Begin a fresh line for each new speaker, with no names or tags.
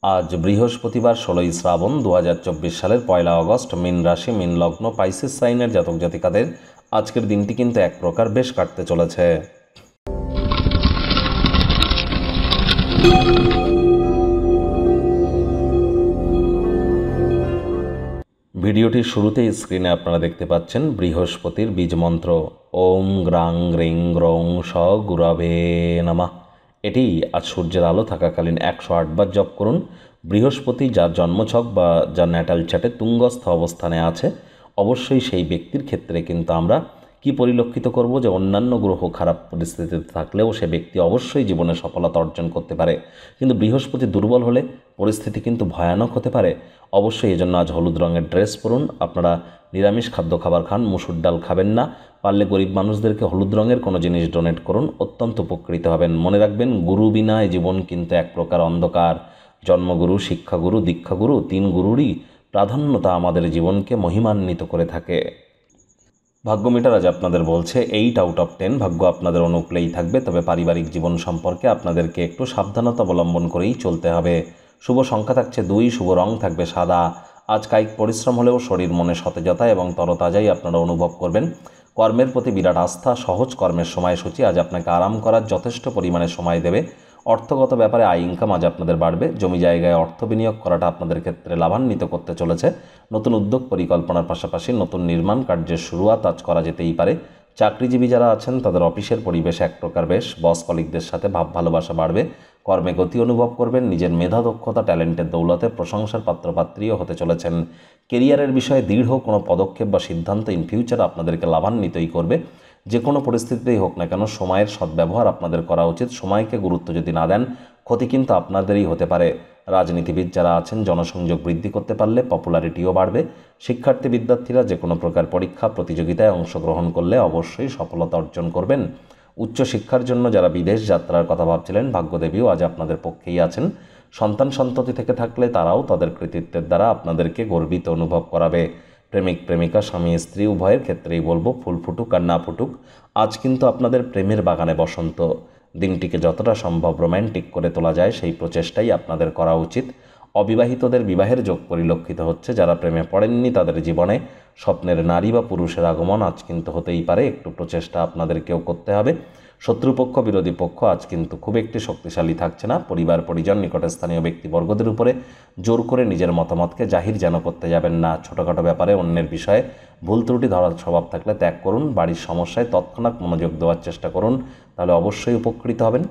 আজ বৃহস্পতিবার 16ই শ্রাবণ 2024 সালের 1 আগস্ট। মীন রাশি, মীন লগ্ন, পাইসিস সাইনের জাতক জাতিকাদের আজকের দিনটি কিন্তু এক প্রকার বেশ কাটতে চলেছে। ভিডিওটির শুরুতেই স্ক্রিনে আপনারা দেখতে পাচ্ছেন বৃহস্পতির বীজ মন্ত্র ওম গ্রাং গ্রিং গ্রং স গুরবে নমঃ। এটি আজ সূর্যের আলো থাকাকালীন 108 বার জপ করুন। বৃহস্পতি যার জন্মছক বা যার ন্যাটাল চার্টে তুঙ্গস্থ অবস্থানে আছে, অবশ্যই সেই ব্যক্তির ক্ষেত্রে কিন্তু আমরা কি পরিলক্ষিত করব যে অন্যান্য গ্রহ খারাপ পরিস্থিতিতে থাকলেও সে ব্যক্তি অবশ্যই জীবনে সফলতা অর্জন করতে পারে, কিন্তু বৃহস্পতি দুর্বল হলে পরিস্থিতি কিন্তু ভয়ানক হতে পারে। অবশ্যই এজন্য আজ হলুদ রঙের ড্রেস পরুন। আপনারা নিরামিষ খাদ্য খাবার খান, মুসুর ডাল খাবেন না। পারলে গরিব মানুষদেরকে হলুদ রঙের কোনো জিনিস ডোনেট করুন, অত্যন্ত উপকৃত হবেন। মনে রাখবেন, গুরু বিনা জীবন কিন্তু এক প্রকার অন্ধকার। জন্মগুরু, শিক্ষাগুরু, দীক্ষাগুরু, 3 গুরুরই প্রাধান্যতা আমাদের জীবনকে মহিমান্বিত করে থাকে। ভাগ্য মিটার আজ আপনাদের বলছে 8 আউট অফ 10 ভাগ্য আপনাদের অনুকূলেই থাকবে, তবে পারিবারিক জীবন সম্পর্কে আপনাদেরকে একটু সাবধানতা অবলম্বন করেই চলতে হবে। শুভ সংখ্যা থাকছে 2, শুভ রং থাকবে সাদা। আজ কায়িক পরিশ্রম হলেও শরীর মনে সতেজতা এবং তরতাজাই আপনারা অনুভব করবেন। কর্মের প্রতি বিরাট আস্থা, সহজ কর্মের সময়সূচি আজ আপনাকে আরাম করার যথেষ্ট পরিমাণে সময় দেবে। অর্থগত ব্যাপারে আয় ইনকাম আজ আপনাদের বাড়বে। জমি জায়গায় অর্থ বিনিয়োগ করাটা আপনাদের ক্ষেত্রে লাভান্বিত করতে চলেছে। নতুন উদ্যোগ পরিকল্পনার পাশাপাশি নতুন নির্মাণ কার্যের শুরুয়াত আজ করা যেতেই পারে। চাকরিজীবী যারা আছেন তাদের অফিসের পরিবেশ এক প্রকার বেশ, বস কলিগদের সাথে ভাব ভালোবাসা বাড়বে। কর্মে গতি অনুভব করবেন। নিজের মেধা, দক্ষতা, ট্যালেন্টের দৌলতে প্রশংসার পাত্রপাত্রীও হতে চলেছেন। কেরিয়ারের বিষয়ে দৃঢ় কোনো পদক্ষেপ বা সিদ্ধান্ত ইন ফিউচার আপনাদেরকে লাভান্বিতই করবে। যে কোনো পরিস্থিতিতেই হোক না কেন সময়ের সদ্ব্যবহার আপনাদের করা উচিত। সময়কে গুরুত্ব যদি না দেন, ক্ষতি কিন্তু আপনাদেরই হতে পারে। রাজনীতিবিদ যারা আছেন জনসংযোগ বৃদ্ধি করতে পারলে পপুলারিটিও বাড়বে। শিক্ষার্থী বিদ্যার্থীরা যে কোনো প্রকার পরীক্ষা প্রতিযোগিতায় অংশগ্রহণ করলে অবশ্যই সফলতা অর্জন করবেন। উচ্চশিক্ষার জন্য যারা বিদেশ যাত্রার কথা ভাবছিলেন, ভাগ্যদেবীও আজ আপনাদের পক্ষেই আছেন। সন্তান সন্ততি থেকে থাকলে তারাও তাদের কৃতিত্বের দ্বারা আপনাদেরকে গর্বিত অনুভব করাবে। প্রেমিক প্রেমিকা, স্বামী স্ত্রী উভয়ের ক্ষেত্রেই বলবো, ফুল ফুটুক আর না ফুটুক, আজ কিন্তু আপনাদের প্রেমের বাগানে বসন্ত। দিনটিকে যতটা সম্ভব রোম্যান্টিক করে তোলা যায় সেই প্রচেষ্টাই আপনাদের করা উচিত। অবিবাহিতদের বিবাহের যোগ পরিলক্ষিত হচ্ছে। যারা প্রেমে পড়েননি তাদের জীবনে স্বপ্নের নারী বা পুরুষের আগমন আজ কিন্তু হতেই পারে। একটু প্রচেষ্টা আপনাদেরকেও করতে হবে। শত্রুপক্ষ, বিরোধী পক্ষ আজ কিন্তু খুব একটি শক্তিশালী থাকছে না। পরিবার পরিজন, নিকটে স্থানীয় ব্যক্তিবর্গদের উপরে জোর করে নিজের মতামতকে জাহির যেন করতে যাবেন না। ছোটোখাটো ব্যাপারে অন্যের বিষয়ে ভুল ত্রুটি ধরার স্বভাব থাকলে ত্যাগ করুন। বাড়ির সমস্যায় তৎক্ষণাৎ মনোযোগ দেওয়ার চেষ্টা করুন, তাহলে অবশ্যই উপকৃত হবেন।